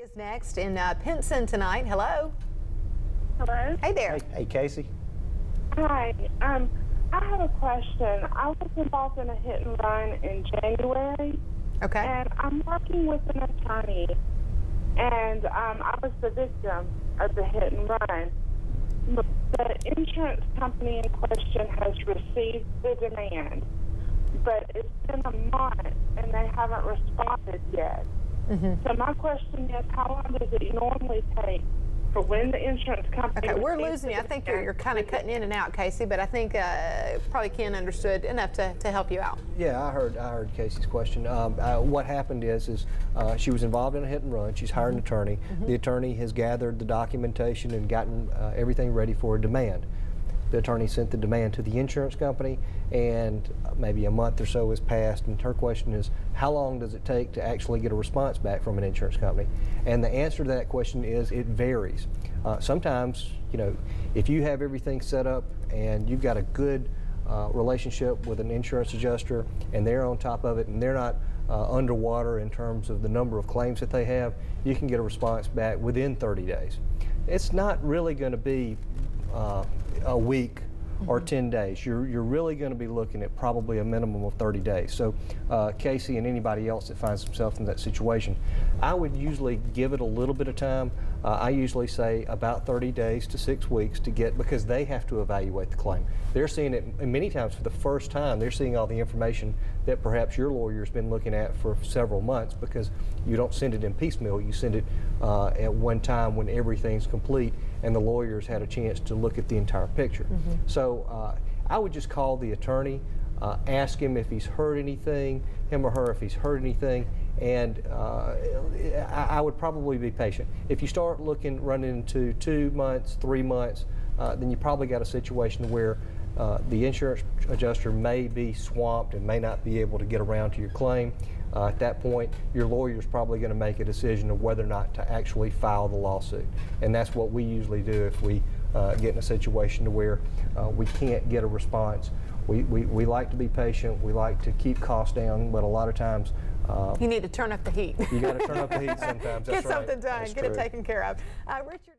Is next in Pinson tonight. Hello. Hello. Hey there. Hey, Casey. Hi. I have a question. I was involved in a hit and run in January, Okay. and I'm working with an attorney, and I was the victim of the hit and run. The insurance company in question has received the demand, but it's been a month and they haven't responded yet. So my question is, how long does it normally take for when the insurance company... Okay, we're losing you. I think you're kind of cutting in and out, Casey, but I think probably Ken understood enough to help you out. Yeah, I heard Casey's question. What happened is she was involved in a hit and run. She's hired an attorney. The attorney has gathered the documentation and gotten everything ready for a demand. The attorney sent the demand to the insurance company, and maybe a month or so has passed, and her question is, how long does it take to actually get a response back from an insurance company? And the answer to that question is, it varies. Sometimes, if you have everything set up and you've got a good relationship with an insurance adjuster and they're on top of it and they're not underwater in terms of the number of claims that they have, you can get a response back within 30 days. It's not really going to be a week or 10 days. You're really going to be looking at probably a minimum of 30 days. So Casey and anybody else that finds themselves in that situation, I would usually give it a little bit of time. I usually say about 30 days to 6 weeks to get, because they have to evaluate the claim. They're seeing it, and many times for the first time, they're seeing all the information that perhaps your lawyer's been looking at for several months, because you don't send it in piecemeal. You send it at one time when everything's complete and the lawyer's had a chance to look at the entire picture. So I would just call the attorney, ask him if he's heard anything, him or her if he's heard anything, and I would probably be patient. If you start running into 2 months, 3 months, then you probably got a situation where the insurance adjuster may be swamped and may not be able to get around to your claim. At that point, your lawyer's probably going to make a decision of whether or not to actually file the lawsuit. And that's what we usually do if we get in a situation to where we can't get a response. We like to be patient. We like to keep costs down, but a lot of times You need to turn up the heat. you got to turn up the heat sometimes. Get That's right. something done. That's Get it true. taken care of. Richard.